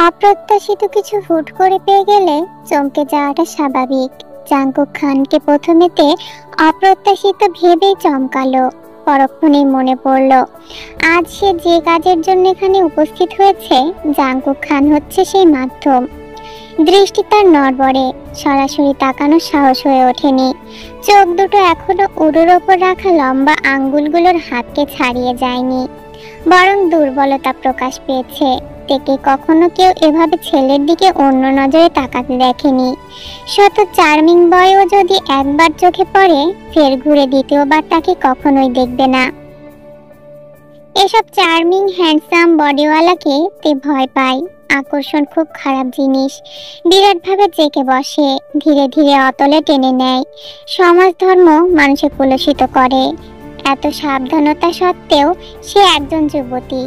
অপ্রত্যাশিত কিছু হুট করে পেয়ে গেলে চমকে যাওয়াটা স্বাভাবিক। জাঙ্কুক খানকে প্রথমেতে অপ্রত্যাশিত ভেবেই চমকালো। পরক্ষণেই মনে পড়ল আজ সে যে কাজের জন্য এখানে উপস্থিত হয়েছে, জাঙ্কুক খান হচ্ছে সেই মাধ্যম। দৃষ্টি তার নড়বড়ে, সরাসরি তাকানোর সাহস হয়ে ওঠেনি। চোখ দুটো এখনো উড়োর ওপর রাখা লম্বা আঙ্গুলগুলোর হাতকে ছাড়িয়ে যায়নি, বরং দুর্বলতা প্রকাশ পেয়েছে। থেকে কখনো কেউ এভাবে ছেলের দিকে অন্য নজরে তাকাতে দেখেনি। শত চার্মিং বয়ও যদি একবার চোখে পড়ে, ফের ঘুরে দ্বিতীয়বার তাকে কখনোই দেখবে না। এসব চার্মিং হ্যান্ডসাম বডিওয়ালাকে তে ভয় পায়। আকর্ষণ খুব খারাপ জিনিস, বিরাটভাবে চেকে বসে, ধীরে ধীরে অতলে টেনে নেয়। সমাজ ধর্ম মানুষকে কলুষিত করে। এত সাবধানতা সত্ত্বেও সে একজন যুবতী।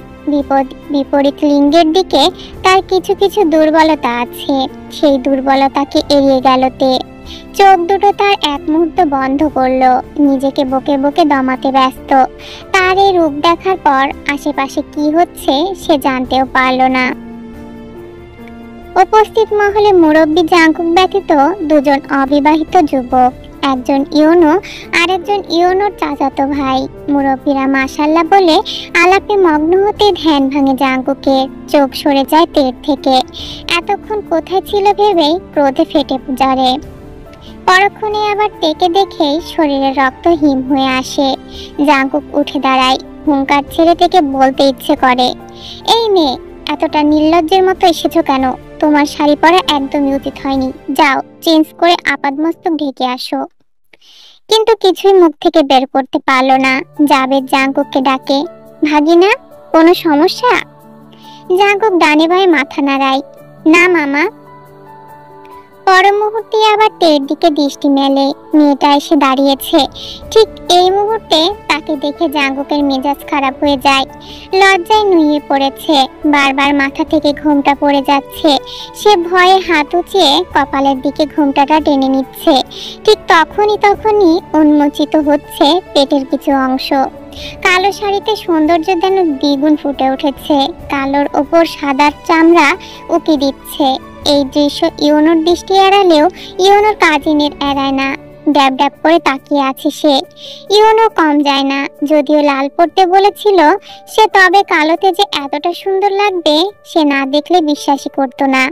বিপরীত লিঙ্গের দিকে তার কিছু কিছু দুর্বলতা আছে। সেই দুর্বলতাকে এড়িয়ে গেল তে। চোখ দুটো তার এক মুহূর্ত বন্ধ করলো, নিজেকে বকে বকে দমাতে ব্যস্ত। তার এই রূপ দেখার পর আশেপাশে কি হচ্ছে সে জানতেও পারল না। উপস্থিত মহলে মুরব্বী জাঙ্কুক ব্যতীত দুজন অবিবাহিত যুবক, একজন ইয়োনো আর একজন ইয়োনোর চাচাতো ভাই। মুরব্বীরা মাশাআল্লাহ বলে আলাপে মগ্ন হতে ধ্যান ভাঙে জাঙ্কুকের। চোখ সরে যায় তের থেকে। এতক্ষণ কোথায় ছিল ভেবেই ক্রোধে ফেটে যারে। পরক্ষণে আবার তেকে দেখেই শরীরে রক্ত হিম হয়ে আসে। জাঙ্কুক উঠে দাঁড়ায়, হুঙ্কার ছেড়ে থেকে বলতে ইচ্ছে করে, এই মেয়ে, এতটা নির্লজ্জের মতো এসেছো কেন? তোমার শাড়ি পরা একদমই উচিত হয়নি। যাও, চেঞ্জ করে আপাদমস্তক ঢেকে আসো। কিন্তু কিছুই মুখ থেকে বের করতে পারলো না। জাবেদ জাঙ্কুককে ডাকে, ভাগিনা, কোনো সমস্যা? জাঙ্কুক ডানে বাঁয়ে মাথা নাড়ায়, না মামা। পর মুহূর্তে আবার তের দিকে দৃষ্টি মেলে। মেয়েটা এসে দাঁড়িয়েছে। ঠিক এই মুহূর্তে তাকে দেখে জাঙ্কুকের মেজাজ খারাপ হয়ে যায়। লজ্জায় নুয়ে পড়েছে, বারবার মাথা থেকে ঘোমটা পড়ে যাচ্ছে। সে ভয়ে হাত উঁচিয়ে কপালের দিকে ঘোমটাটা টেনে নিচ্ছে। ঠিক তখনই উন্মোচিত হচ্ছে পেটের কিছু অংশ। কালো শাড়িতে সৌন্দর্য যেন দ্বিগুণ ফুটে উঠেছে। কালোর ওপর সাদা চামড়া উকি দিচ্ছে। এই দৃশ্য ইয়োনোর দৃষ্টি এড়ালেও ইয়োনোর কাজিনের এড়ায় না। ড্যাব ড্যাব করে তাকিয়ে আছে সে। ইয়োনো কম যায় না, যদিও লাল পড়তে বলেছিল সে, তবে কালোতে যে এতটা সুন্দর লাগবে সে না দেখলে বিশ্বাসই করতো না।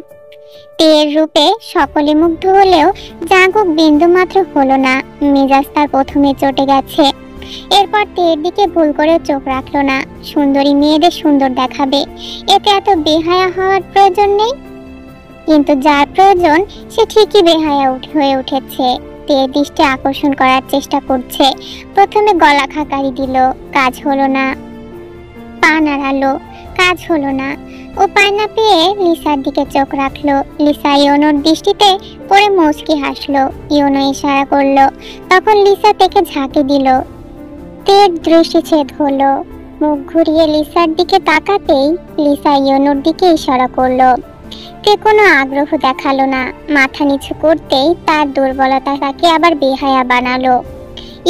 তের রূপে সকলে মুগ্ধ হলেও জাঙ্কুক বিন্দু মাত্র হলো না। মেজাজ তার প্রথমে চটে গেছে। এরপর তের দিকে ভুল করে চোখ রাখলো না। সুন্দরী মেয়েদের সুন্দর দেখাবে, এতে এত বেহায়া হওয়ার প্রয়োজন নেই। কিন্তু যার প্রয়োজন সে ঠিকই বেহায়া হয়ে উঠেছে। তের দৃষ্টি আকর্ষণ করার চেষ্টা করছে। প্রথমে গলা খাকারি দিল, কাজ হলো না। পা নাড়ালো, কাজ হলো না। উপায় না পেয়ে লিসার দিকে চোখ রাখলো। লিসা ইয়োনোর দৃষ্টিতে পড়ে মুচকি হাসলো। ইয়োনো ইশারা করলো, তখন লিসা থেকে ঝাঁকি দিল। তের দৃষ্টিছেদ হলো। মুখ ঘুরিয়ে লিসার দিকে তাকাতেই লিসা ইয়োনোর দিকে ইশারা করলো। তে কোনো আগ্রহ দেখালো না। মাথা নিচু করতেই তার দুর্বলতা তাকে আবার বেহায়া বানালো।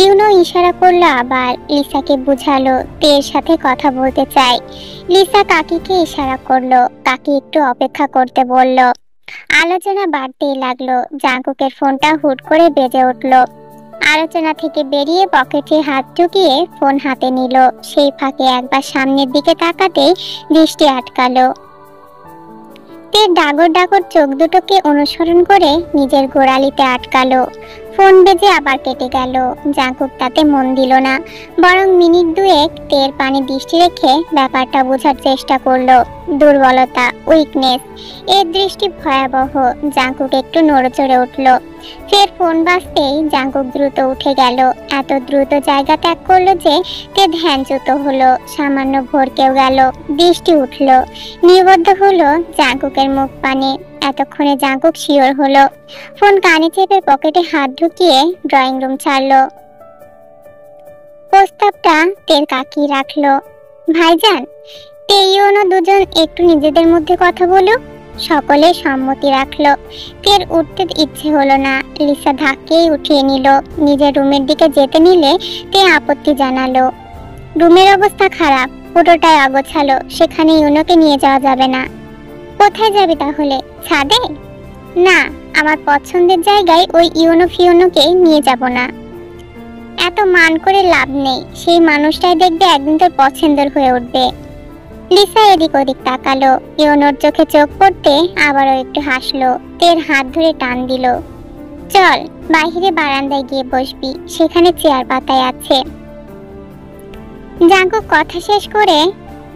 ইউনো ইশারা করলো আবার। লিসাকে বুঝালো তের সাথে কথা বলতে চাই। লিসা কাকিকে ইশারা করলো। কাকি একটু অপেক্ষা করতে বলল। আলোচনা বাড়তেই লাগলো। জাঙ্কুকের ফোনটা হুট করে বেজে উঠলো। আলোচনা থেকে বেরিয়ে পকেটে হাত ঢুকিয়ে ফোন হাতে নিল। সেই ফাঁকে একবার সামনের দিকে তাকাতেই দৃষ্টি আটকালো। তের ডাগর ডাগর চোখ দুটোকে অনুসরণ করে নিজের গোড়ালিতে আটকালো। ফোন বেজে আবার কেটে গেল। জাঙ্কুক তাতে মন দিল না, বরং মিনিট দুয়েক তের পানে দৃষ্টি রেখে ব্যাপারটা বোঝার চেষ্টা করলো। দুর্বলতা, উইকনেস, এর দৃষ্টি ভয়াবহ। জাঙ্কুক একটু নড়েচড়ে উঠল। ফের ফোন বাজতেই জাঙ্কুক দ্রুত উঠে গেল। এত দ্রুত জায়গা ত্যাগ করলো যে তে ধ্যানচ্যুত হলো। সামান্য ভরকেও গেল। দৃষ্টি উঠল, নিবদ্ধ হলো জাঙ্কুকের মুখ পানে। এতক্ষণে জাঙ্কুক শিওর হলো। ফোন কানে চেপে পকেটে হাত ঢুকিয়ে ড্রয়িং রুম ছাড়লো। প্রস্তাবটা তের কাকি রাখলো। ভাইজান, তে ইয়োনো দুজন একটু নিজেদের মধ্যে কথা বলুক। সকলে সম্মতি রাখলো। তের উঠতে ইচ্ছে হলো না। লিসা ধাক্কেই উঠিয়ে নিল। নিজের রুমের দিকে যেতে নিলে তে আপত্তি জানালো। রুমের অবস্থা খারাপ, পুরোটাই অগোছালো, সেখানে ইয়োনোকে নিয়ে যাওয়া যাবে না। কোথায় যাবে তাহলে? ছাদে? না, আমার পছন্দের জায়গায় ওই ইউনো ফিউনোকে নিয়ে যাব না। এত মান করে লাভ নেই, সেই মানুষটাই দেখবে একদিন তোর পছন্দের হয়ে উঠবে। লিসা এদিক ওদিক তাকালো, ইউনোর চোখে চোখ পড়তে আবারও একটু হাসলো, তের হাত ধরে টান দিল। চল, বাইরে বারান্দায় গিয়ে বসবি, সেখানে চেয়ার পাতায় আছে। জাঙ্কুক কথা শেষ করে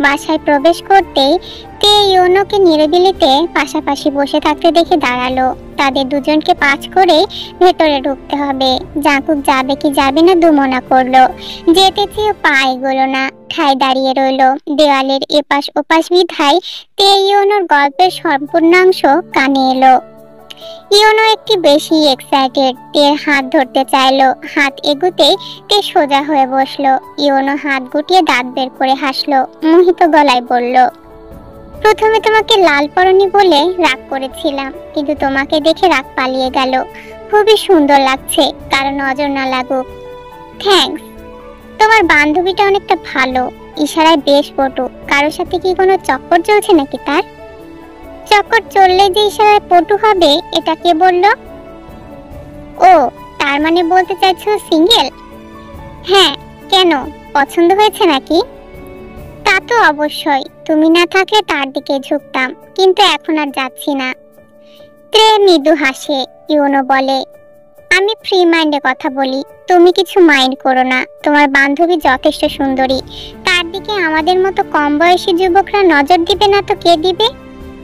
বাসায় প্রবেশ করতেই তে ইউনোকে নিরিবিলিতে পাশাপাশি বসে থাকতে দেখে দাঁড়ালো। তাদের দুজনকে পাঁচ করে ভেতরে ঢুকতে হবে। জাঙ্কুক যাবে কি যাবে না দুমনা করলো, যেতে চেয়ে পা এগোলো না, ঠায় দাঁড়িয়ে রইলো। দেওয়ালের এপাশ ওপাশ বিধায় তে ইউনোর গল্পের সম্পূর্ণাংশ কানে এলো। ইউনো একটি বেশি এক্সাইটেড, তের হাত ধরতে চাইলো। হাত এগুতেই তে সোজা হয়ে বসলো। ইউনো হাত গুটিয়ে দাঁত বের করে হাসলো, মোহিত গলায় বলল, প্রথমে তোমাকে লাল পরনি বলে রাগ করেছিলাম, কিন্তু তোমাকে দেখে রাগ পালিয়ে গেল। খুবই সুন্দর লাগছে, কারণ নজর না লাগুক। থ্যাঙ্কস। তোমার বান্ধবীটা অনেকটা ভালো, ইশারায় বেশ পটু। কারোর সাথে কি কোনো চক্কর চলছে নাকি তার? চক্কর চললে যে ইশারায় পটু হবে, এটা কে বলল? ও, তার মানে বলতে চাইছো সিঙ্গেল? হ্যাঁ, কেন, পছন্দ হয়েছে নাকি? তা তো অবশ্যই, তুমি না থাকলে তার দিকে ঝুঁকতাম, কিন্তু এখন আর যাচ্ছি না। ত্রে মৃদু হাসে। ইউনো বলে, আমি ফ্রি মাইন্ডে কথা বলি, তুমি কিছু মাইন্ড করো না। তোমার বান্ধবী যথেষ্ট সুন্দরী, তার দিকে আমাদের মতো কম বয়সী যুবকরা নজর দিবে না তো কে দিবে?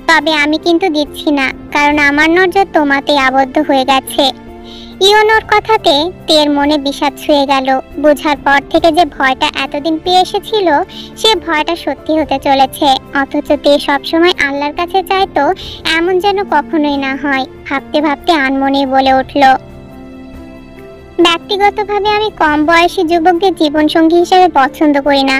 তবে আমি কিন্তু দিচ্ছি না, কারণ আমার নজর তোমাতে আবদ্ধ হয়ে গেছে। ইউনোর কথাতে তের মনে বিষাদ ছুঁয়ে গেল। বোঝার পর থেকে যে ভয়টা এতদিন পেয়ে এসেছিল, সে ভয়টা সত্যি হতে চলেছে। অথচ তে সবসময় আল্লাহর কাছে চাইতো এমন যেন কখনোই না হয়। ভাবতে ভাবতে আনমনে বলে উঠল, ব্যক্তিগতভাবে আমি কম বয়সী যুবকদের জীবনসঙ্গী হিসেবে পছন্দ করি না।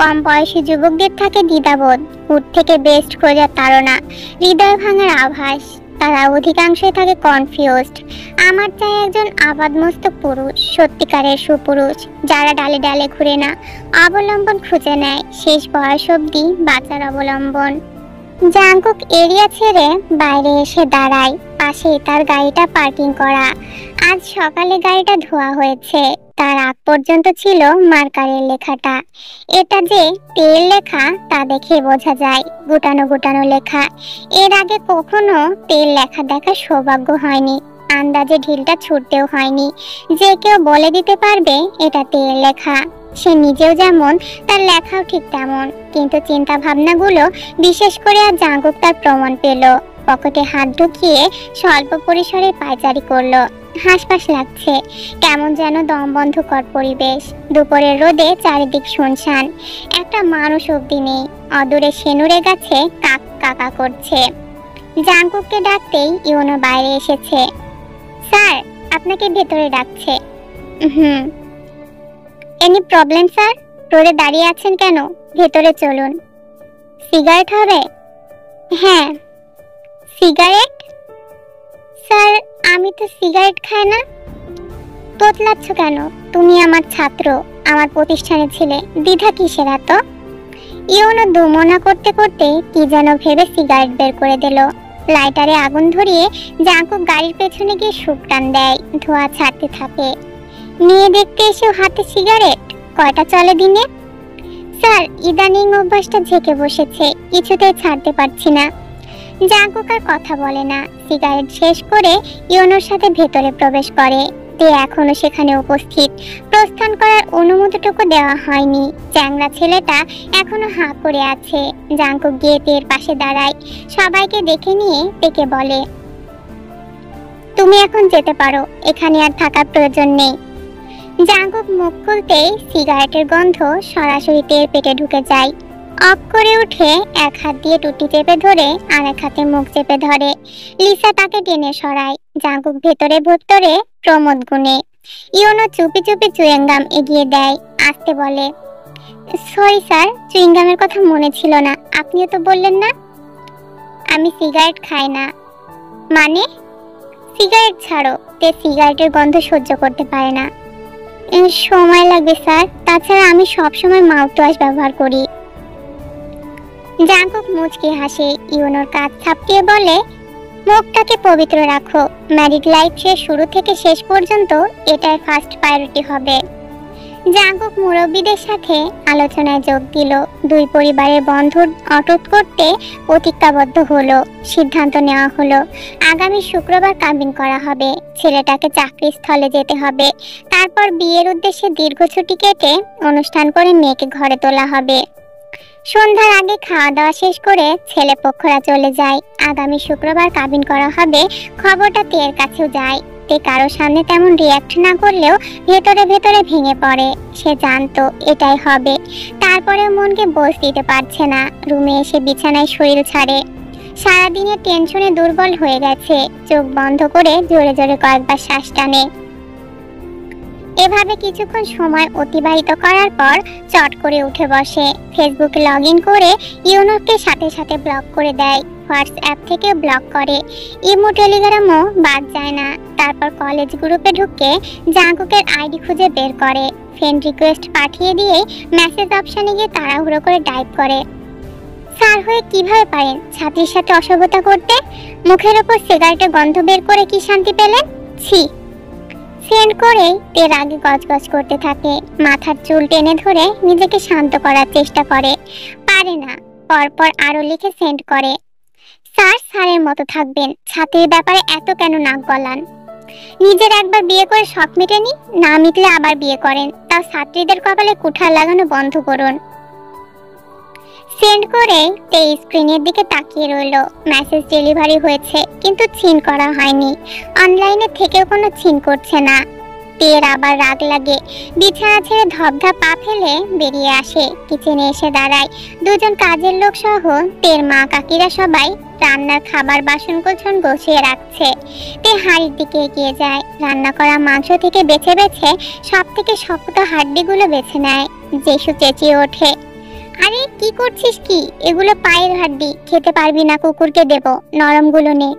কম বয়সী যুবকদের থাকে দ্বিধাবোধ, হুট থেকে বেস্ট খোঁজার তাড়না, হৃদয় ভাঙার আভাস। তারা অধিকাংশই থাকে কনফিউজড। আমার চাই একজন আবাদমস্তক পুরুষ, সত্যিকারের সুপুরুষ, যারা ডালে ডালে ঘুরে না, অবলম্বন খুঁজে নেয় শেষ বয়স অবধি বাঁচার অবলম্বন। জাঙ্কুক এরিয়া ছেড়ে বাইরে এসে দাঁড়ায়। পাশেই তার গাড়িটা পার্কিং করা। আজ সকালে গাড়িটা ধোয়া হয়েছে, তার আগ পর্যন্ত ছিল মার্কারের লেখাটা। এটা যে তেল লেখা তা দেখে বোঝা যায়, গুটানো গুটানো লেখা। এর আগে কখনো তেল লেখা দেখার সৌভাগ্য হয়নি, আন্দাজে ঢিলটা ছুটতেও হয়নি যে কেউ বলে দিতে পারবে এটা তেল লেখা। সে নিজেও যেমন, তার লেখাও ঠিক তেমন। কিন্তু চিন্তা ভাবনাগুলো, বিশেষ করে আর জাঙ্কুক তার প্রমাণ পেল। পকেটে হাত ঢুকিয়ে স্বল্প পরিসরে পায়চারি করলো। হাসপাস লাগছে, কেমন যেন দমবন্ধকর পরিবেশ। দুপুরের রোদে চারিদিক শুনশান, একটা মানুষ অবধি নেই। অদূরে সেনুরে গাছে কাক কাকা করছে। জাঙ্কুককে ডাকতেই ইউনো বাইরে এসেছে। স্যার, আপনাকে ভেতরে ডাকছে। Any problem sir? রোদে দাঁড়িয়ে আছেন কেন? ভেতরে চলুন। সিগারেট হবে? হ্যাঁ। সিগারেট? স্যার, আমি তো সিগারেট খাই না। তোতলাচ্ছ কেন? তুমি আমার ছাত্র, আমার প্রতিষ্ঠানে ছিলে, দ্বিধা কিসের এত? ইউনো দুমনা করতে করতে কি যেন ভেবে সিগারেট বের করে দিল। লাইটারে আগুন ধরিয়ে জাঙ্কুক গাড়ির পেছনে গিয়ে সুখ টান দেয়। ধোঁয়া ছাড়তে থাকে। মেয়ে দেখতে এসেও হাতে সিগারেট? কয়টা চলে দিনে? স্যার, ইদানিং অভ্যাসটা ঝেঁকে বসেছে, কিছুতেই ছাড়তে পারছি না। জাঙ্কুক আর কথা বলে না। সিগারেট শেষ করে ইউনোর সাথে ভেতরে প্রবেশ করে। তে এখনো সেখানে উপস্থিত। প্রস্থান করার অনুমতিটুকু দেওয়া হয়নি। চ্যাংড়া ছেলেটা এখনো হাঁ করে আছে। জাঙ্কুক গিয়ে তের পাশে দাঁড়ায়। সবাইকে দেখে নিয়ে তেকে বলে, তুমি এখন যেতে পারো, এখানে আর থাকার প্রয়োজন নেই। জাঙ্কুক মুখ খুলতেই সিগারেটের গন্ধ সরাসরি তের পেটে ঢুকে যায়। অফ করে উঠে এক হাত দিয়ে টুটি চেপে ধরে আর এক হাতে মুখ চেপে ধরে। লিসা তাকে টেনে সরায়। জাঙ্কুক ভেতরে ভেতরে প্রমোদ গুনে। ইউনো চুপি চুপি চুইংগাম এগিয়ে দেয়। আস্তে বলে, সরি স্যার, চুইংগামের কথা মনে ছিল না। আপনিও তো বললেন না। আমি সিগারেট খাই না। মানে? সিগারেট ছাড়ো। তে সিগারেটের গন্ধ সহ্য করতে পারে না। সময় লাগবে স্যার, তাছাড়া আমি সবসময় মাউথওয়াশ ব্যবহার করি। জাঙ্কুক মুচকি হাসে, ইউনোর কাঁধ থাপটিয়ে বলে, মুখটাকে পবিত্র রাখো। ম্যারিড লাইফ শুরু থেকে শেষ পর্যন্ত এটাই ফার্স্ট প্রায়োরিটি হবে। জাঙ্কুক মুরব্বীদের সাথে আলোচনায় যোগ দিল। দুই পরিবারের বন্ধন অটুট করতে প্রতিজ্ঞাবদ্ধ হলো। সিদ্ধান্ত নেওয়া হলো আগামী শুক্রবার কাবিন করা হবে। ছেলেটাকে চাকরি স্থলে যেতে হবে। তারপর বিয়ের উদ্দেশ্যে দীর্ঘ ছুটি কেটে অনুষ্ঠান করে মেয়েকে ঘরে তোলা হবে। সন্ধ্যার আগে খাওয়া দাওয়া শেষ করে ছেলে পক্ষরা চলে যায়। আগামী শুক্রবার কাবিন করা হবে খবরটা তের কাছেও যায়। তে কারো সামনে তেমন রিয়াক্ট না করলেও ভেতরে ভেতরে ভেঙে পড়ে। সে জানতো এটাই হবে। তারপরে মনকে বোঝ দিতে পারছে না। রুমে এসে বিছানায় শরীর ছাড়ে। সারাদিনের টেনশনে দুর্বল হয়ে গেছে। চোখ বন্ধ করে জোরে জোরে কয়েকবার শ্বাস টানে। এভাবে কিছুক্ষণ সময় অতিবাহিত করার পর চট করে উঠে বসে। ফেসবুকে লগ ইন করে ইউনোকে সাথে সাথে ব্লক করে দেয়। হোয়াটসঅ্যাপ থেকে ব্লক করে। ইমো টেলিগ্রামও বাদ যায় না। তারপর কলেজ গ্রুপে ঢুকে জাঙ্কুকের আইডি খুঁজে বের করে। ফ্রেন্ড রিকোয়েস্ট পাঠিয়ে দিয়ে মেসেজ অপশনে গিয়ে তাড়াহুড়ো করে টাইপ করে, স্যার হয়ে কিভাবে পারেন ছাত্রীর সাথে অসভ্যতা করতে? মুখের ওপর সিগারেটের গন্ধ বের করে কি শান্তি পেলেন? ছি। সেন্ড করে তের আগে গজগজ করতে থাকে। মাথার চুল টেনে ধরে নিজেকে শান্ত করার চেষ্টা করে, পারে না। পরপর আরো লিখে সেন্ড করে, স্যার স্যারের মতো থাকবেন, ছাত্রীর ব্যাপারে এত কেন নাক গলান? নিজের একবার বিয়ে করে শখ মেটেনি, না মিটলে আবার বিয়ে করেন। তাও ছাত্রীদের কপালে কুঠার লাগানো বন্ধ করুন। সেন্ড করে তে স্ক্রিনের দিকে তাকিয়ে রইল। মেসেজ ডেলিভারি হয়েছে কিন্তু সিন করা হয়নি। অনলাইনে থেকেও কোনো সিন করছে না। তের আবার রাগ লাগে। বিছানা ছেড়ে ধপধপ পা ফেলে বেরিয়ে আসে। কিচেনে এসে দাঁড়ায়। দুজন কাজের লোক সহ তের মা কাকিরা সবাই রান্নার খাবার বাসন কোসন বসিয়ে রাখছে। তে হাড়ির দিকে এগিয়ে যায়। রান্না করা মাংস থেকে বেছে বেছে সব থেকে শক্ত হাড্ডিগুলো বেছে নেয়। জেসু চেঁচিয়ে ওঠে, আরে কি করছিস কি? এগুলো পায়ের হাড্ডি, খেতে পারবি না, কুকুরকে দেব, নরমগুলো নে।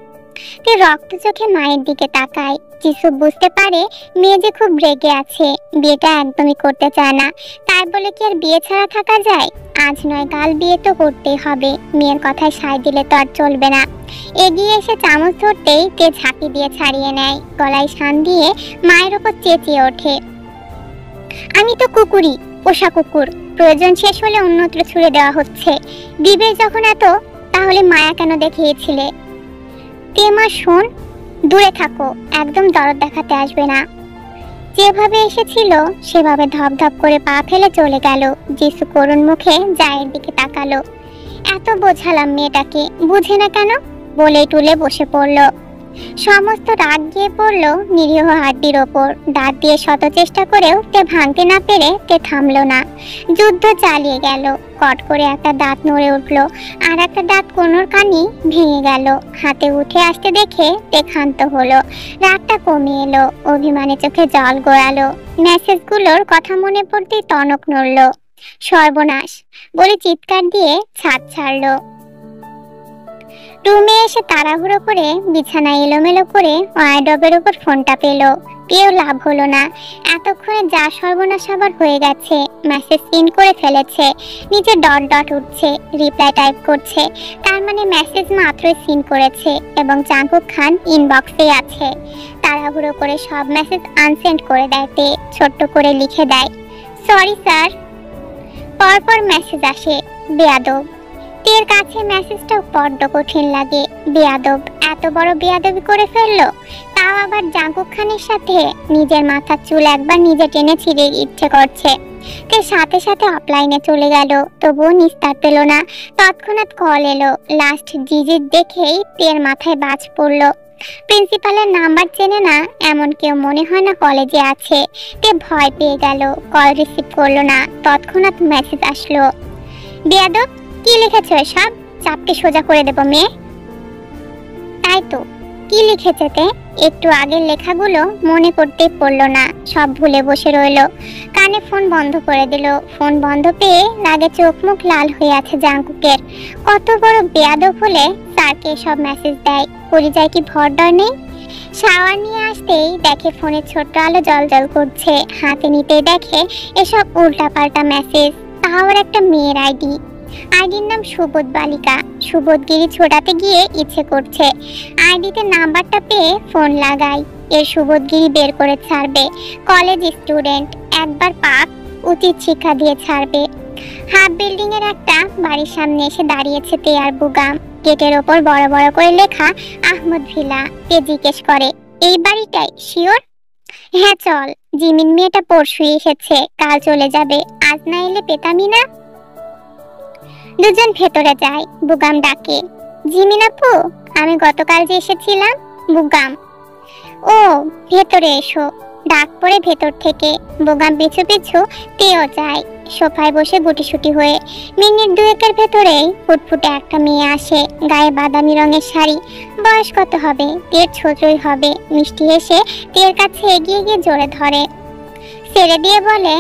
তে রক্ত চোখে মায়ের দিকে তাকায়। যিশু বুঝতে পারে মেয়ে যে খুব রেগে আছে, বিয়েটা একদমই করতে চায় না। তাই বলে কি আর বিয়ে ছাড়া থাকা যায়? আজ নয় কাল বিয়ে তো করতেই হবে। মেয়ের কথায় সায় দিলে তো আর চলবে না। এগিয়ে এসে চামচ ধরতেই তে ঝাঁকি দিয়ে ছাড়িয়ে নেয়। গলায় শান দিয়ে মায়ের ওপর চেঁচিয়ে ওঠে, আমি তো কুকুরই, পোষা কুকুর। প্রয়োজন শেষ হলে অন্যত্র ছুড়ে দেওয়া হচ্ছে। দিবে যখন এত, তাহলে মায়া কেন দেখিয়েছিলে? তে মা শোন, দূরে থাকো, একদম দরদ দেখাতে আসবে না। যেভাবে এসেছিল সেভাবে ধপধপ করে পা ফেলে চলে গেল। যিশু করুণ মুখে জায়ের দিকে তাকালো। এত বোঝালাম মেয়েটাকে, বুঝে না কেন? বলে টুলে বসে পড়ল। সমস্ত রাগ গিয়ে পড়ল নিরীহ হাড্ডির ওপর। দাঁত দিয়ে শত চেষ্টা করেও তে ভাঙতে না পেরে তে থামলো না। যুদ্ধ চালিয়ে গেল। কট করে একটা দাঁত নড়ে উঠলো, আর একটা দাঁত কোনোর কানি ভেঙে গেল। হাতে উঠে আসতে দেখে তে ক্ষান্ত হলো। রাগটা কমে এলো। অভিমানে চোখে জল গড়ালো। মেসেজগুলোর কথা মনে পড়তেই টনক নড়ল। সর্বনাশ বলে চিৎকার দিয়ে ছাদ ছাড়লো। রুমে এসে তাড়াহুড়ো করে বিছানা এলোমেলো করে ওয়ারড্রবের উপর ফোনটা পেল। পেয়েও লাভ হলো না। এতক্ষণে যা সর্বনাশ আবার হয়ে গেছে। মেসেজ সিন করে ফেলেছে। নিচে ডট ডট উঠছে। রিপ্লাই টাইপ করছে। তার মানে মেসেজ মাত্রই সিন করেছে এবং জাঙ্কুক খান ইনবক্সে আছে। তাড়াহুড়ো করে সব মেসেজ আনসেন্ড করে দেয় তে। ছোট্ট করে লিখে দেয়, সরি স্যার। পরপর মেসেজ আসে, বেয়াদব। তের কাছে মেসেজটা বড্ড কঠিন লাগে। বেয়াদব, এত বড় বেয়াদবি করে ফেললো, তাও আবার জাঙ্কুক খানের সাথে। নিজের মাথার চুল একবার নিজে টেনে ছিঁড়ে ইচ্ছে করছে। তে সাথে সাথে অফলাইনে চলে গেল। তবুও নিস্তার পেল না। তৎক্ষণাৎ কল এলো। লাস্ট ডিজিট দেখেই তের মাথায় বাজ পড়ল। প্রিন্সিপালের নাম্বার চেনে না এমন কেউ মনে হয় না কলেজে আছে। তে ভয় পেয়ে গেল। কল রিসিভ করলো না। তৎক্ষণাৎ মেসেজ আসলো, বেয়াদব কি লিখেছ এসব? চাপকে সোজা করে দেব মেয়ে। তাই তো, কি লিখেছে তে? একটু আগের লেখাগুলো মনে করতেই পড়লো না। সব ভুলে বসে রইল। কানে ফোন বন্ধ করে দিল। ফোন বন্ধ পেয়ে রাগে চোখ মুখ লাল হয়ে আছে জাঙ্কুকের। কত বড় বেয়াদব হলে স্যারকে সব মেসেজ দেয়। পরিচয় কি ভর ডর নেই? শাওয়ার নিয়ে আসতেই দেখে ফোনের ছোট্ট আলো জল জল করছে। হাতে নিতেই দেখে এসব উল্টাপাল্টা মেসেজ, তাও একটা মেয়ের আইডি। আইডির নাম সুবোধ বালিকা। সুবোধগিরি ছোটাতে গিয়ে ইচ্ছে করছে আইডিতে নাম্বারটা পেয়ে ফোন লাগাই। এর সুবোধগিরি বের করে ছাড়বে। কলেজ স্টুডেন্ট, একবার পাক উচিত শিক্ষা দিয়ে ছাড়বে। হাফ বিল্ডিং এর একটা বাড়ির সামনে এসে দাঁড়িয়েছে তে আর বুগাম। গেটের ওপর বড় বড় করে লেখা আহমদ ভিলা। তে জিজ্ঞেস করে, এই বাড়িটাই শিওর? হ্যাঁ চল, জিমিন মেয়েটা পরশুই এসেছে, কাল চলে যাবে। আজ না এলে পেতামই না। দুজন ভেতরে যায়। বুগাম ডাকে, জিমিন আপু, আমি গতকাল যে এসেছিলাম। বুগাম, ও ভেতরে এসো। ডাক পড়ে ভেতর থেকে। বুগাম পিছু পিছু তেও যায়। সোফায় বসে গুটিসুটি হয়ে মিনিট দুয়েকের ভেতরেই ফুটফুটে একটা মেয়ে আসে। গায়ে বাদামি রঙের শাড়ি। বয়স কত হবে? তের ছোটই হবে। মিষ্টি হেসে তের কাছে এগিয়ে গিয়ে জোরে ধরে, ছেড়ে দিয়ে বলে,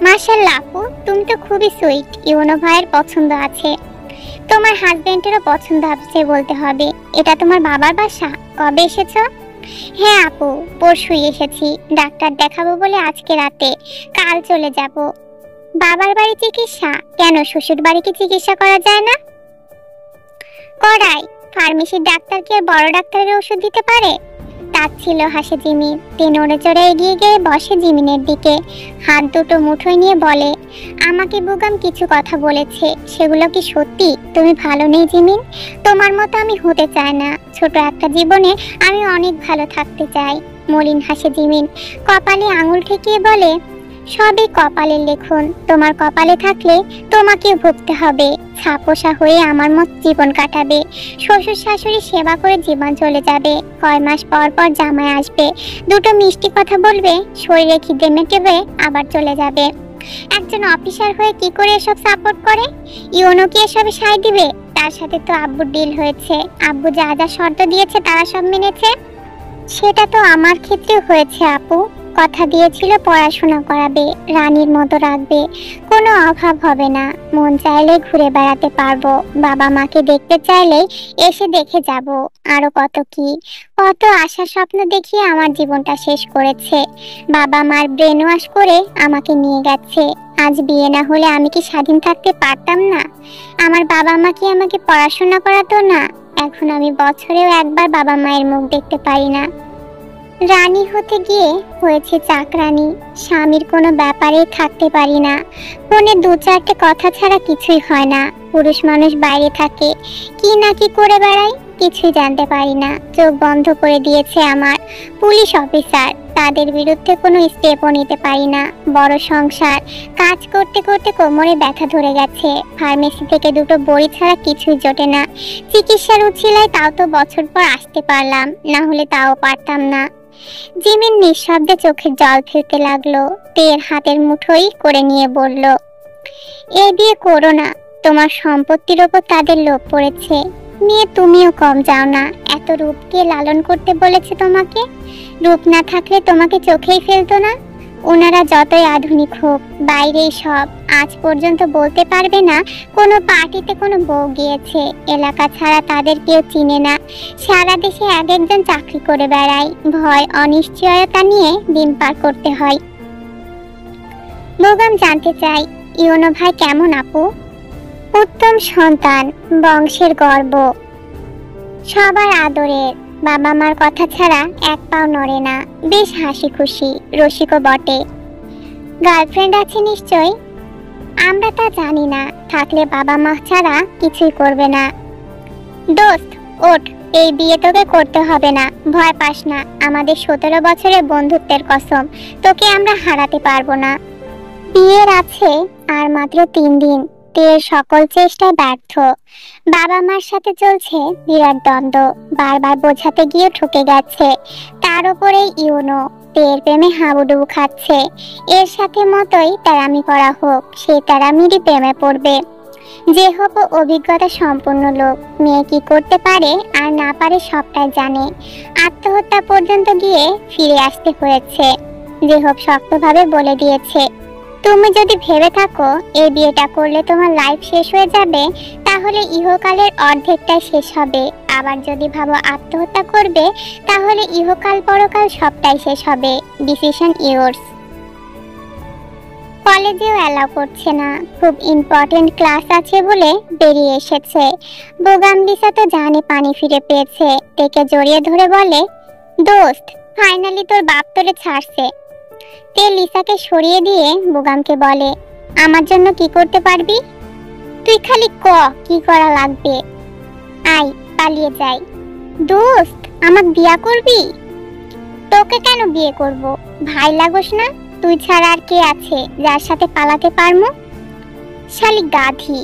মাশাআল্লাহ আপু, তুমি তো খুবই সুইট। ইউনো ভাইয়ের পছন্দ আছে। তোমার হাজবেন্ডেরও পছন্দ আছে বলতে হবে। এটা তোমার বাবার বাসা? কবে এসেছো? হ্যাঁ আপু, পরশুই এসেছি। ডাক্তার দেখাবো বলে আজকে রাতে, কাল চলে যাব। বাবার বাড়ি চিকিৎসা? কেন, শ্বশুর বাড়ি কি চিকিৎসা করা যায় না? করাই। ফার্মেসির ডাক্তার কি আর বড় ডাক্তারের ওষুধ দিতে পারে? তার ছিল হাসে জিমি। তে নড়ে চড়ে এগিয়ে গিয়ে বসে জিমিনের দিকে। হাত দুটো মুঠোয় নিয়ে বলে, আমাকে বুগাম কিছু কথা বলেছে, সেগুলো কি সত্যি? তুমি ভালো নেই জিমিন? তোমার মতো আমি হতে চাই না। ছোট একটা জীবনে আমি অনেক ভালো থাকতে চাই। মলিন হাসে জিমিন। কপালে আঙুল ঠেকিয়ে বলে, সবই কপালের লেখন। তোমার কপালে থাকলে তোমাকেও ভুগতে হবে। ছাপোষা হয়ে আমার মত জীবন কাটাবে। শ্বশুর শাশুড়ি সেবা করে জীবন চলে যাবে। কয় মাস পর পর জামাই আসবে, দুটো মিষ্টি কথা বলবে, শরীরে খিদে মেটেবে, আবার চলে যাবে। একজন অফিসার হয়ে কি করে এসব সাপোর্ট করে? ইউনো কি এসবে সায় দিবে? তার সাথে তো আব্বুর ডিল হয়েছে। আব্বু যা যা শর্ত দিয়েছে তারা সব মেনেছে। সেটা তো আমার ক্ষেত্রেও হয়েছে আপু। কথা দিয়েছিল পড়াশোনা করাবে, রানীর মতো রাখবে, কোনো অভাব হবে না। মন চাইলে ঘুরে বেড়াতে পারবো, বাবা মাকে দেখতে চাইলেই এসে দেখে যাব। আরো কত কি, কত আশা স্বপ্ন দেখিয়ে আমার জীবনটা শেষ করেছে। বাবা মার ব্রেন ওয়াশ করে আমাকে নিয়ে গেছে। আজ বিয়ে না হলে আমি কি স্বাধীন থাকতে পারতাম না? আমার বাবা মা কি আমাকে পড়াশোনা করাতো না? এখন আমি বছরেও একবার বাবা মায়ের মুখ দেখতে পারি না। রানী হতে গিয়ে হয়েছে চাকরানী। স্বামীর কোনো ব্যাপারে থাকতে পারি না। ফোনে দু চারটে কথা ছাড়া কিছুই হয় না। পুরুষ মানুষ বাইরে থাকে, কি না কি করে বেড়ায় কিছুই জানতে পারি না। চোখ বন্ধ করে দিয়েছে আমার পুলিশ অফিসার। তাদের বিরুদ্ধে কোনো স্টেপও নিতে পারি না। বড় সংসার, কাজ করতে করতে কোমরে ব্যথা ধরে গেছে। ফার্মেসি থেকে দুটো বড়ি ছাড়া কিছুই জোটে না। চিকিৎসার উছিলায় তাও তো বছর পর আসতে পারলাম, না হলে তাও পারতাম না। জিমিন নিঃশব্দে চোখের জল ফেলতে লাগলো। তের হাতের মুঠোই করে নিয়ে বলল, এই বিয়ে করো না। তোমার সম্পত্তির ওপর তাদের লোভ পড়েছে। মেয়ে তুমিও কম যাও না। এত রূপকে লালন করতে বলেছে তোমাকে। রূপ না থাকলে তোমাকে চোখেই ফেলতো না। ওনারা যতই আধুনিক হোক, বাইরেই সব। আজ পর্যন্ত বলতে পারবে না কোনো পার্টিতে কোনো বউ গিয়েছে। এলাকা ছাড়া তাদের কেউ চিনে না। সারা দেশে এক একজন চাকরি করে বেড়ায়। ভয় অনিশ্চয়তা নিয়ে দিন পার করতে হয়। বুগাম জানতে চাই, ইউনো ভাই কেমন আপু? উত্তম সন্তান, বংশের গর্ব, সবার আদরের। বাবা মার কথা ছাড়া এক পাও নড়ে না। বেশ হাসি খুশি, রসিকও বটে। গার্লফ্রেন্ড আছে নিশ্চয়? আমরা তা জানি না। থাকলে বাবা মা ছাড়া কিছুই করবে না। দোস্ত ওঠ, এই বিয়ে তোকে করতে হবে না। ভয় পাস না। আমাদের 17 বছরের বন্ধুত্বের কসম, তোকে আমরা হারাতে পারবো না। বিয়ের আছে আর মাত্র 3 দিন। তের সকল চেষ্টায় ব্যর্থ। বাবা মার সাথে চলছে বিরাট দ্বন্দ্ব। বারবার বোঝাতে গিয়ে ঠকে গেছে। তার উপরে ইউনো তের প্রেমে হাবুডুবু খাচ্ছে। এর সাথে মতোই তেরামি করা হোক, সে তেরামিরই প্রেমে পড়বে। যে হোক অভিজ্ঞতা সম্পন্ন লোক। মেয়ে কি করতে পারে আর না পারে সবটাই জানে। আত্মহত্যা পর্যন্ত গিয়ে ফিরে আসতে হয়েছে। যে হোক শক্তভাবে বলে দিয়েছে, তুমি যদি ভেবে থাকো এই বিয়েটা করলে তোমার লাইফ শেষ হয়ে যাবে, তাহলে ইহকালের অর্ধেকটাই শেষ হবে। আবার যদি ভাবো আত্মহত্যা করবে, তাহলে ইহকাল পরকাল সবটাই শেষ হবে। Decision yours. কলেজেও অ্যালাউ করছে না, খুব ইম্পর্টেন্ট ক্লাস আছে বলে বেরিয়ে এসেছে। বোগামলিসা তো জানে পানি ফিরে পেয়েছে, তেকে জড়িয়ে ধরে বলে, দোস্ত ফাইনালি তোর বাপ তোরে ছাড়ছে। তে লিসাকে সরিয়ে দিয়ে বোগামকে বলে, আমার জন্য কি করতে পারবি? তুই খালি ক কি করা লাগবে, আই পালিয়ে যাই। দোস্ত আমাকে বিয়া করবি? তোকে কেন বিয়ে করব, ভাই লাগোস না, তুই ছাড়া আর কে আছে যার সাথে পালাতে পারমু? শালি গাধি,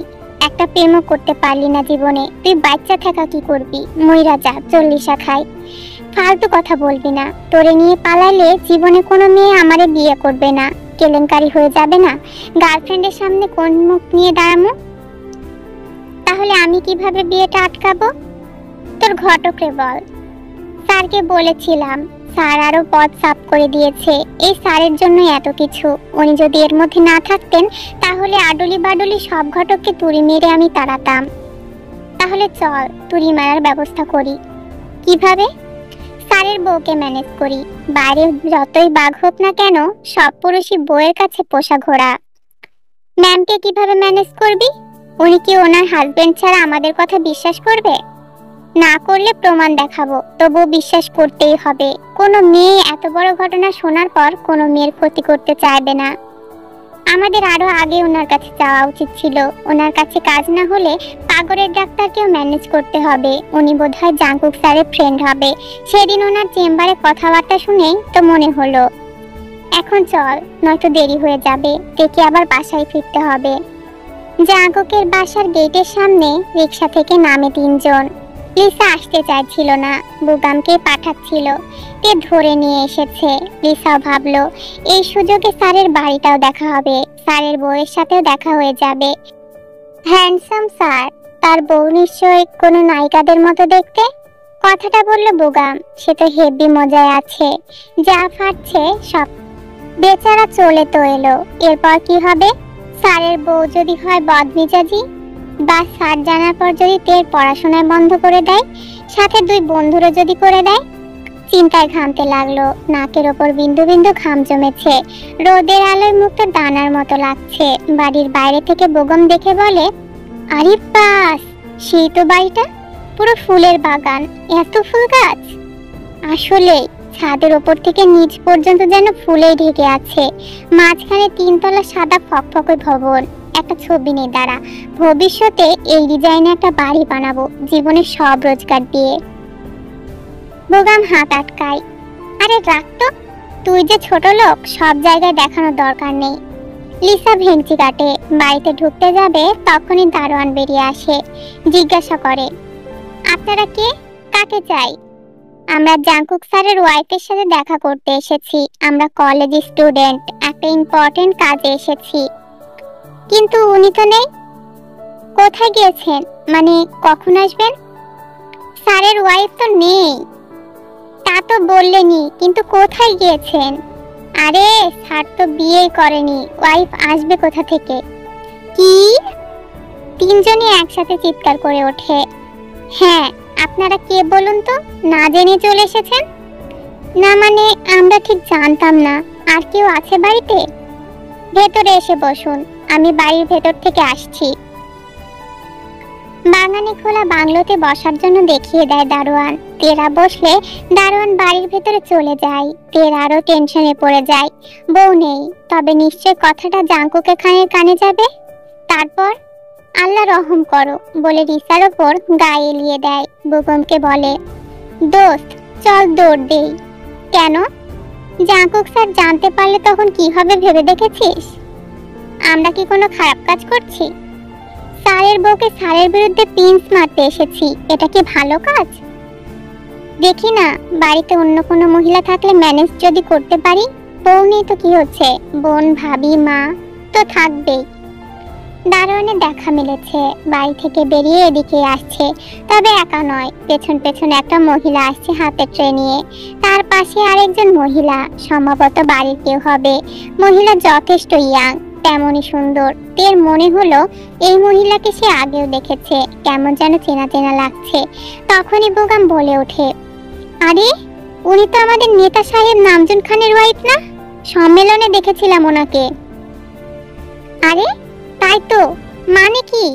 একটা প্রেমও করতে পারলি না জীবনে, তুই বাচ্চা থাকা কি করবি? মইরা যা, চল্লিশা খাই। ফালতু কথা বলবি না, তোরে নিয়ে পালাইলে জীবনে কোনো মেয়ে আমারে বিয়ে করবে না, কেলেঙ্কারি হয়ে যাবে না? গার্লফ্রেন্ডের সামনে কোন মুখ নিয়ে দাঁড়ামো? তাহলে আমি কিভাবে বিয়েটা আটকাবো? তোর ঘটকরে বল। স্যারকে বলেছিলাম, স্যার আরো পথ সাফ করে দিয়েছে। এই স্যারের জন্যই এত কিছু, উনি যদি এর মধ্যে না থাকতেন তাহলে আডুলি বাডুলি সব ঘটককে তুড়ি মেরে আমি তাড়াতাম। তাহলে চল তুড়ি মারার ব্যবস্থা করি। কিভাবে? স্যারের বউকে ম্যানেজ করি। বাইরে যতই বাঘ হোক না কেন, সব পুরুষই বউয়ের কাছে পোষা ঘোড়া। ম্যামকে কিভাবে ম্যানেজ করবি? উনি কি ওনার হাজবেন্ড ছাড়া আমাদের কথা বিশ্বাস করবে? না করলে প্রমাণ দেখাবো, তবুও বিশ্বাস করতেই হবে। কোনো মেয়ে এত বড় ঘটনা শোনার পর কোনো মেয়ের ক্ষতি করতে চাইবে না। আমাদের আরো আগে ওনার কাছে যাওয়া উচিত ছিল। ওনার কাছে কাজ না হলে পাগলের ডাক্তারকেও ম্যানেজ করতে হবে। উনি বোধহয় জাংকুক স্যারের ফ্রেন্ড হবে। সেদিন ওনার চেম্বারে কথাবার্তা শুনেই তো মনে হলো। এখন চল, নয়তো দেরি হয়ে যাবে, দেখে আবার বাসায় ফিরতে হবে। জাংকুকের বাসার গেটের সামনে রিক্সা থেকে নামে তিনজন। লিসা আসতে চাইছিল না, বুগামকে পাঠাচ্ছিল। তে ধরে নিয়ে এসেছে। লিসাও ভাবলো এই সুযোগে স্যারের বাড়িটাও দেখা হবে, স্যারের বউয়ের সাথেও দেখা হয়ে যাবে। হ্যান্ডসাম স্যার, তার বউ নিশ্চয়ই কোনো নায়িকাদের মতো দেখতে। কথাটা বলল বুগাম, সে তো হেভি মজায় আছে, যা ফাটছে সব। বেচারা চলে তো এলো, এরপর কি হবে? স্যারের বউ যদি হয় বদমেজাজি, বা স্যার জানার পর যদি তের পড়াশোনায় বন্ধ করে দেয়, সাথে দুই বন্ধুরও যদি করে দেয়। চিন্তায় ঘামতে লাগলো, নাকের ওপর বিন্দু বিন্দু ঘাম জমেছে। রোদের আলোয় মুখটা দানার মতো লাগছে। বাড়ির বাইরে থেকে বেগম দেখে বলে, আরে বাস, সেই তো বাড়িটা, পুরো ফুলের বাগান, এত ফুল গাছ। আসলে ছাদের ওপর থেকে নিচ পর্যন্ত যেন ফুলেই ঢেকে আছে। মাঝখানে তিনতলা সাদা ফকফকে ভবন। একটা ছবি নেই, দাঁড়া, ভবিষ্যতে এই ডিজাইনে একটা বাড়ি বানাবো, জীবনের সব রোজগার দিয়ে। বোগাম হাত আটকায়, আরে রাখ তো, তুই যে ছোট লোক, সব জায়গায় দেখানোর দরকার নেই। লিসা ভেঙচি কাটে। বাড়িতে ঢুকতে যাবে তখনই দারোয়ান বেরিয়ে আসে। জিজ্ঞাসা করে, আপনারা কে? কাকে চাই? আমরা জাংকুক স্যারের ওয়াইফের সাথে দেখা করতে এসেছি। আমরা কলেজ স্টুডেন্ট, একটা ইম্পর্টেন্ট কাজে এসেছি। কিন্তু উনি তো নেই। কোথায় গিয়েছেন? মানে কখন আসবেন? স্যারের ওয়াইফ তো নেই। তা তো বললেনি, কিন্তু কোথায় গিয়েছেন? আরে স্যার তো বিয়েই করেনি, ওয়াইফ আসবে কোথা থেকে? কি? তিনজনই একসাথে চিৎকার করে ওঠে। হ্যাঁ, আপনারা কে বলুন তো? না জেনে চলে এসেছেন? না মানে আমরা ঠিক জানতাম না। আর কেউ আছে বাড়িতে? ভেতরে এসে বসুন, আমি বাড়ির ভেতর থেকে আসছি। বাগানে খোলা বাংলোতে বসার জন্য দেখিয়ে দেয় দারোয়ান। তেরা বসলে দারোয়ান বাড়ির ভেতরে চলে যায়। তেরা আরো টেনশনে পড়ে যায়। বউ নেই, তবে নিশ্চয় কথাটা জাংকুকে খানের কানে যাবে। তারপর আল্লাহ রহম করো বলে রিসার ওপর গায়ে এলিয়ে দেয়। বেগমকে বলে, দোস্ত চল দৌড় দেই। কেন? জাংকুক স্যার জানতে পারলে তখন কি হবে ভেবে দেখেছিস? আমরা কি কোনো খারাপ কাজ করছি? স্যারের বউকে স্যারের বিরুদ্ধে পিঞ্চ মারতে এসেছি, এটা কি ভালো কাজ? দেখি না, বাড়িতে অন্য কোনো মহিলা থাকলে ম্যানেজ যদি করতে পারি। বউ নেই তো কি হচ্ছে, বোন ভাবি মা তো থাকবেই। দারোয়ানের দেখা মিলেছে, বাড়ি থেকে বেরিয়ে এদিকে আসছে। তবে একা নয়, পেছন পেছন একটা মহিলা আসছে হাতে ট্রে নিয়ে। তার পাশে আরেকজন মহিলা, সম্ভবত বাড়ির কেউ হবে। মহিলা যথেষ্ট ইয়াং, তেমনই সুন্দর। তের মনে হলো এই মহিলাকে সে আগেও দেখেছে, কেমন যেন চেনা চেনা লাগছে। তখনই বেগম বলে ওঠে, আরে উনি তো আমাদের নেতা সাহেব নামজুন খানের ওয়াইফ না? সম্মেলনে দেখেছিলাম ওনাকে। আরে তাই তো, মানে কি?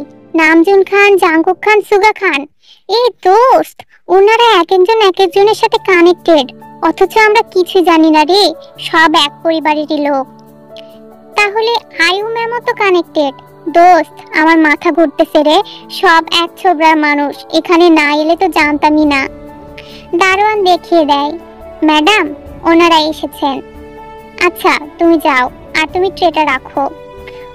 নামজুন খান, জাঙ্কুক খান, সুগা খান, এই দোস্ত, ওনারা এক একজন এক একজনের সাথে কানেক্টেড, অথচ আমরা কিছু জানি না রে। সব এক পরিবারেরই লোক। তাহলে আয়ু ম্যামও তো কানেক্টেড। দোস্ত, আমার মাথা ঘুরতেছে রে। সব এক ছোবড়ার মানুষ, এখানে না এলে তো জানতামই না। দারোয়ান দেখিয়ে দেয়, ম্যাডাম, ওনারা এসেছেন। আচ্ছা, তুমি যাও, আর তুমি ট্রেটা রাখো।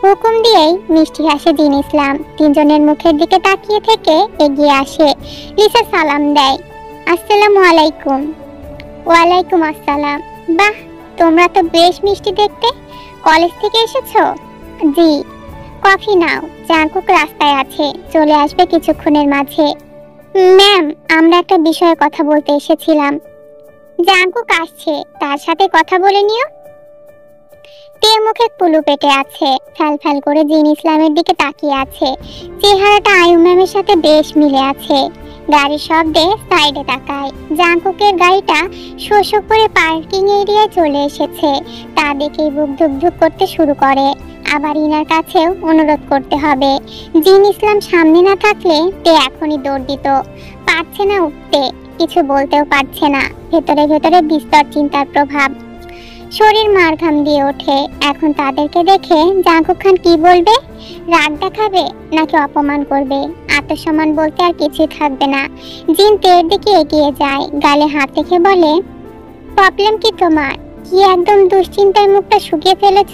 হুকুম দিয়েই মিষ্টি হাসে জিন ইসলাম। তিনজনের মুখের দিকে তাকিয়ে থেকে এগিয়ে আসে। লিসা সালাম দেয়, আসসালামু আলাইকুম। ওয়ালাইকুম আসসালাম। বাহ, তোমরা তো বেশ মিষ্টি দেখতে। কলেজ থেকে এসেছো? জি। কফি নাও, জাঙ্কুক রাস্তায় আছে, চলে আসবে কিছুক্ষণের মাঝে। ম্যাম, আমরা একটা বিষয়ে কথা বলতে এসেছিলাম। জাঙ্কুক আসছে, তার সাথে কথা বলে নিও। তে মুখে কুলু পেটে আছে, ফ্যাল ফ্যাল করে জিন ইসলামের দিকে তাকিয়ে আছে। চেহারাটা আয়ু ম্যামের সাথে বেশ মিলে আছে। গাড়ির শব্দে সাইডে তাকায়। জাঙ্কুকের গাড়িটা শো শো করে পার্কিং এরিয়ায় চলে এসেছে। তা দেখেই বুক ধুকধুক করতে শুরু করে। আবার ইনার কাছেও অনুরোধ করতে হবে। জিন ইসলাম সামনে না থাকলে তে এখনই দৌড় দিত। পারছে না উঠতে, কিছু বলতেও পারছে না। ভেতরে ভেতরে বিস্তর চিন্তার প্রভাব। শরীর মার ঘাম দিয়ে ওঠে। এখন তাদেরকে দেখে জাঙ্কুক খান কি বলবে? রাগ দেখাবে নাকি অপমান করবে? আত্মসম্মান বলতে আর কিছুই থাকবে না। জিন তের দিকে এগিয়ে যায়, গালে হাত রেখে বলে, প্রবলেম কি তোমার? কি একদম দুশ্চিন্তায় মুখটা শুকিয়ে ফেলেছ?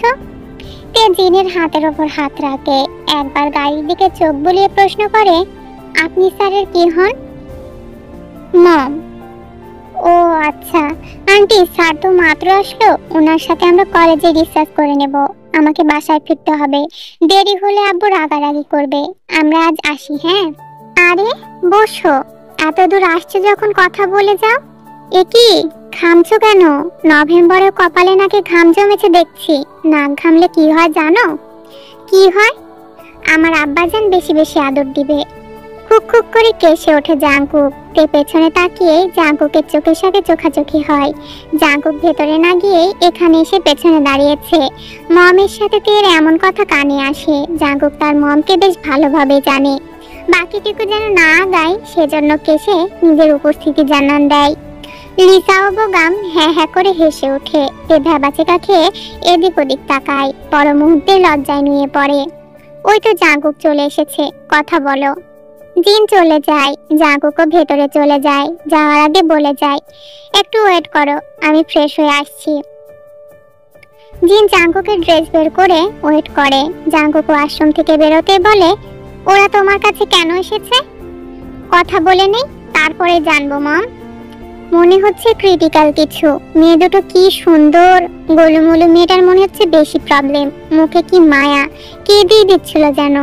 তে জিনের হাতের ওপর হাত রাখে। একবার গাড়ির দিকে চোখ বুলিয়ে প্রশ্ন করে, আপনি স্যারের কি হন? মম। ও আচ্ছা, আন্টি, স্যার তো মাত্র আসলো। ওনার সাথে আমরা কলেজে ডিসকাস করে নেব। আমাকে বাসায় ফিরতে হবে, দেরি হলে আব্বু রাগারাগি করবে। আমরা আজ আসি, হ্যাঁ? আরে বসো, এত দূর আসছে যখন কথা বলে যাও। এ কি, ঘামছো কেন? নভেম্বরে কপালে নাকি ঘাম জমেছে দেখছি। নাক ঘামলে কি হয় জানো? কি হয়? আমার আব্বাজান বেশি বেশি আদর দিবে। খুক খুক করে কেসে ওঠে জাঙ্কুক। তে পেছনে তাকিয়ে জাঙ্কুকের চোখের সাথে চোখাচোখি হয়। জাঙ্কুক ভেতরে না গিয়ে এখানে এসে পেছনে দাঁড়িয়েছে। মমের সাথে তের এমন কথা কানে আসে। জাঙ্কুক তার মমকে বেশ ভালোভাবে জানে। বাকিটুকু যেন না গায়, সেজন্য কেসে নিজের উপস্থিতি জানান দেয়। লিসা ও বোগাম হ্যাঁ হ্যাঁ করে হেসে ওঠে। তে ভ্যাবাচেকা খেয়ে এদিক ওদিক তাকায়। পর মুহূর্তে লজ্জায় নিয়ে পড়ে। ওই তো জাঙ্কুক চলে এসেছে, কথা বলো। জিন চলে যায়, জাঙ্কুকও ভেতরে চলে যায়। যাওয়ার আগে বলে যায়, একটু ওয়েট করো, আমি ফ্রেশ হয়ে আসছি। জিন জাঙ্কুকের ড্রেস বের করে ওয়েট করে। জাঙ্কুক ওয়াশরুম থেকে বেরোতে বলে, ওরা তোমার কাছে কেন এসেছে? কথা বলে নেই, তারপরে জানবো মম। মনে হচ্ছে ক্রিটিক্যাল কিছু। মেয়ে দুটো কি সুন্দর। গোলুমুলু মেয়েটার মনে হচ্ছে বেশি প্রবলেম। মুখে কি মায়া, কেঁদেই দিচ্ছিল যেন।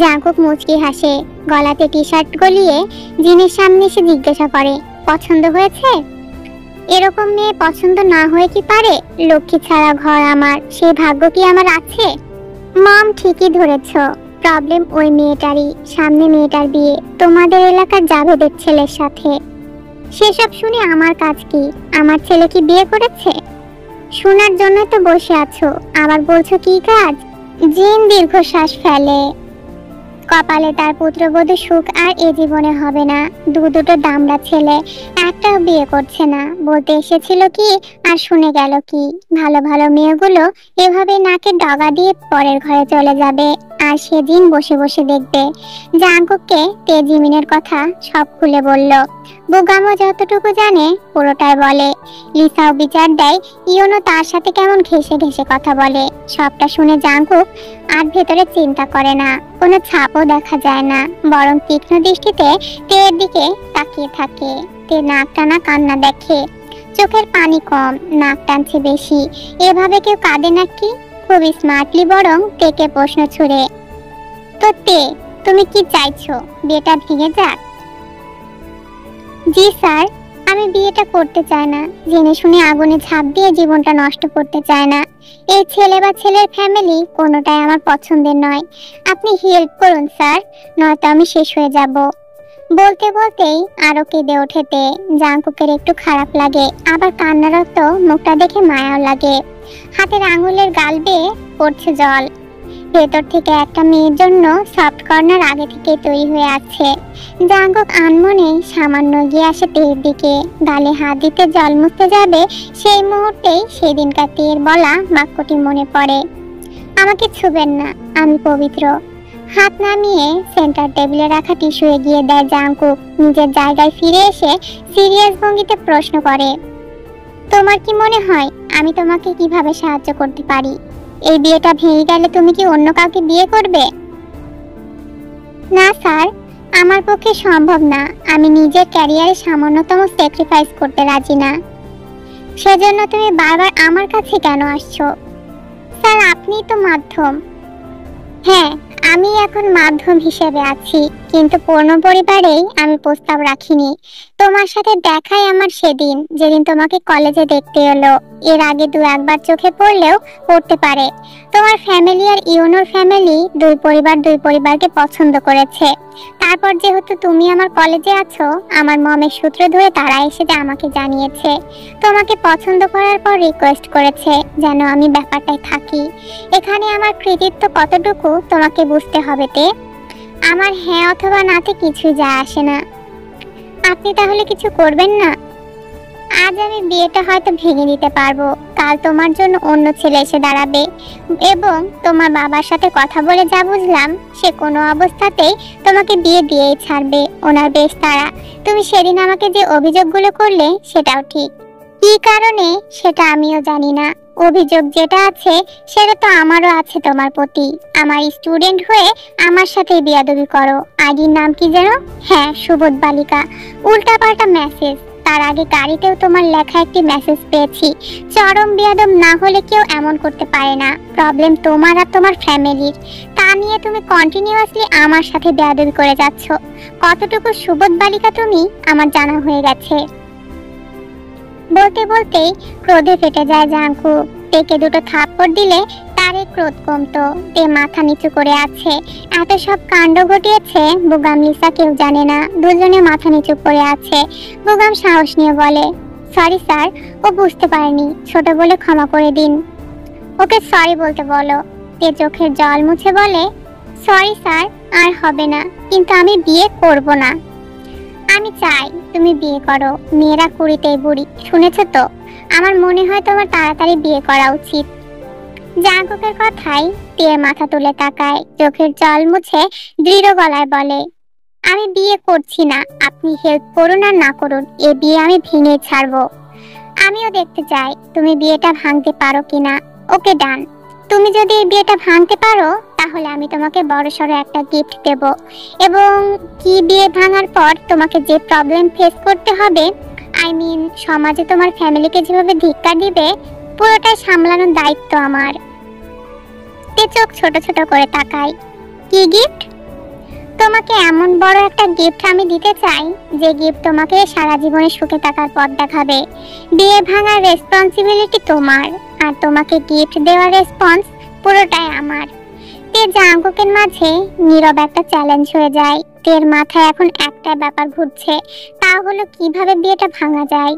জাঙ্কুক মুচকি হাসে। গলাতে টি শার্ট গলিয়ে জিনের সামনে এসে জিজ্ঞাসা করে, পছন্দ হয়েছে? এরকম মেয়ে পছন্দ না হয়ে কি পারে? লক্ষ্মী ছাড়া ঘর আমার, সে ভাগ্য কি আমার আছে? মম ঠিকই ধরেছ, প্রবলেম ওই মেয়েটারই। সামনে মেয়েটার বিয়ে, তোমাদের এলাকার জাভেদের ছেলের সাথে। সেসব শুনে আমার কাজ কি? আমার ছেলে কি বিয়ে করেছে? শোনার জন্য তো বসে আছো, আবার বলছো কি কাজ? জিন দীর্ঘশ্বাস ফেলে। কপালে তার পুত্রবধূ সুখ আর এ জীবনে হবে না। দুটো দামড়া ছেলে, একটাও বিয়ে করছে না। বলতে এসেছিল কি আর শুনে গেল কি? ভালো ভালো মেয়েগুলো এভাবে নাকে ডগা দিয়ে পরের ঘরে চলে যাবে, আর সেদিন বসে বসে দেখবে। জাঙ্কুককে তেজিমিনের কথা সব খুলে বলল। বোগামও যতটুকু জানে পুরোটাই বলে। লিসাও বিচার দেয় ইওনো তার সাথে কেমন ঘেসে ঘেসে কথা বলে। সবটা শুনে জাঙ্কুক আর ভেতরে চিন্তা করে না। কোনো ছাপও দেখা যায় না, বরং তীক্ষ্ণ দৃষ্টিতে তের দিকে তাকিয়ে থাকে। তে নাক টানা কান্না দেখে। চোখের পানি কম, নাক টানছে বেশি। এভাবে কেউ কাঁদে নাকি? খুব স্মার্টলি বরং তেকে প্রশ্ন ছুড়ে, তো তে, তুমি কি চাইছো? বিয়েটা ভেঙে যাক? জি স্যার, আমি বিয়েটা করতে চাই না। জেনে শুনে আগুনে ঝাঁপ দিয়ে জীবনটা নষ্ট করতে চাই না। এই ছেলে বা ছেলের ফ্যামিলি কোনোটাই আমার পছন্দের নয়। আপনি হেল্প করুন স্যার, নয়তো আমি শেষ হয়ে যাব। বলতে বলতেই আরো কেঁদে ওঠেতে। জাঙ্কুকের একটু খারাপ লাগে, আবার কান্নারত মুখটা দেখে মায়াও লাগে। হাতের আঙুলের গাল বেয়ে পড়ছে জল। ভেতর থেকে একটা মেয়ের জন্য সফট কর্নার আগে থেকে তৈরি হয়ে আছে। জাঙ্কুক আনমনে সামান্য এগিয়ে আসে তের দিকে, গালে হাত দিতে জল মুছতে যাবে, সেই মুহূর্তেই সেদিনকার তের বলা বাক্যটি মনে পড়ে, আমাকে ছুবেন না, আমি পবিত্র। হাত নামিয়ে সেন্টার টেবিলে রাখা টিস্যু এগিয়ে দেয় জাঙ্কুক। নিজের জায়গায় ফিরে এসে সিরিয়াস ভঙ্গিতে প্রশ্ন করে, তোমার কি মনে হয় আমি তোমাকে কিভাবে সাহায্য করতে পারি? এই বিয়েটা ভেঙে গেলে তুমি কি অন্য কাউকে বিয়ে করবে? না স্যার, আমার পক্ষে সম্ভব না। আমি নিজের ক্যারিয়ারে সামান্যতম স্যাক্রিফাইস করতে রাজি না। সেজন্য তুমি বারবার আমার কাছে কেন আসছো? স্যার, আপনিই তো মাধ্যম। হ্যাঁ, আমি এখন মাধ্যম হিসেবে আছি, কিন্তু পূর্ণ পরিবারেই আমি প্রস্তাব রাখিনি। তোমার সাথে দেখাই আমার সেদিন, যেদিন তোমাকে কলেজে দেখতে এলো। এর আগে দু একবার চোখে পড়তে পারে। তোমার ফ্যামিলি আর ইউনোর ফ্যামিলি দুই পরিবারকে পছন্দ করেছে। তারপর যেহেতু তুমি আমার কলেজে আছো, আমার মমের সূত্র ধরে তারা এসে আমাকে জানিয়েছে, তোমাকে পছন্দ করার পর রিকোয়েস্ট করেছে যেন আমি ব্যাপারটায় থাকি। এখানে আমার কৃতিত্ব কতটুকু তোমাকে বুঝতে হবে। তে আমার হ্যাঁ অথবা নাতে কিছুই যায় আসে না। আপনি তাহলে কিছু করবেন না? আজ আমি বিয়েটা হয়তো ভেঙে দিতে পারবো, কাল তোমার জন্য অন্য ছেলে এসে দাঁড়াবে, এবং তোমার বাবার সাথে কথা বলে যা বুঝলাম, সে কোনো অবস্থাতেই তোমাকে বিয়ে দিয়েই ছাড়বে। ওনার বেশ তাড়া। তুমি সেদিন আমাকে যে অভিযোগগুলো করলে সেটাও ঠিক। কি কারণে সেটা আমিও জানি না। অভিযোগ যেটা আছে সেটা তো আমারও আছে তোমার প্রতি। আমার স্টুডেন্ট হয়ে আমার সাথে বিয়াদবি করো। আইডির নাম কি যেন? হ্যাঁ, সুবোধ বালিকা। উল্টাপাল্টা মেসেজ। তার আগে গাড়িতেও তোমার লেখা একটি মেসেজ পেয়েছি। চরম বিয়াদব না হলে কেউ এমন করতে পারে না। প্রবলেম তোমার আর তোমার ফ্যামিলির। তা নিয়ে তুমি কন্টিনিউয়াসলি আমার সাথে বিয়াদবি করে যাচ্ছ। কতটুকু সুবোধ বালিকা তুমি আমার জানা হয়ে গেছে। বলতে বলতেই ক্রোধে ফেটে যায় জাঙ্কুক। টেকে দুটো থাপ্পড় দিলে তার ক্রোধ কমতো। তে মাথা নিচু করে আছে। এত সব কাণ্ড ঘটিয়েছে বুগাম লিসা কেউ জানে না। দুজনে মাথা নিচু করে আছে। বুগাম সাহস নিয়ে বলে, সরি স্যার, ও বুঝতে পারেনি, ছোট বলে ক্ষমা করে দিন। ওকে সরি বলতে বলো। তে চোখের জল মুছে বলে, সরি স্যার, আর হবে না, কিন্তু আমি বিয়ে করব না। আমি চাই তুমি বিয়ে করো। মেয়েরা কুড়িতেই বুড়ি, শুনেছ তো? আমার মনে হয় তোমার তাড়াতাড়ি বিয়ে করা উচিত। জাঙ্কুকের কথাই তে মাথা তুলে তাকায়, চোখের জল মুছে দৃঢ় গলায় বলে, আমি বিয়ে করছি না। আপনি হেল্প করুন আর না করুন, এ বিয়ে আমি ভেঙে ছাড়বো। আমিও দেখতে চাই তুমি বিয়েটা ভাঙতে পারো কিনা। ওকে ডান। তুমি যদি এই বিয়েটা ভাঙতে পারো তাহলে আমি তোমাকে বড়সড় একটা গিফট দেব, এবং কি বিয়ে ভাঙার পর তোমাকে যে প্রবলেম ফেস করতে হবে, সমাজে তোমার ফ্যামিলিকে যেভাবে ধিক্কার দিবে, পুরোটাই সামলানোর দায়িত্ব আমার। তে চোখ ছোট ছোট করে তাকাই। কি গিফট? তোমাকে এমন বড় একটা গিফট আমি দিতে চাই যে গিফট তোমাকে সারা জীবনে সুখে থাকার পথ দেখাবে। বিয়ে ভাঙার রেসপন্সিবিলিটি তোমার, আর তোমাকে গিফট দেওয়ার রেসপন্স পুরোটাই আমার। তে জাঙ্কুকের মাঝে নীরব একটা চ্যালেঞ্জ হয়ে যায়। তের মাথায় এখন একটা ব্যাপার ঘুরছে, তা হলো কিভাবে বিয়েটা ভাঙা যায়।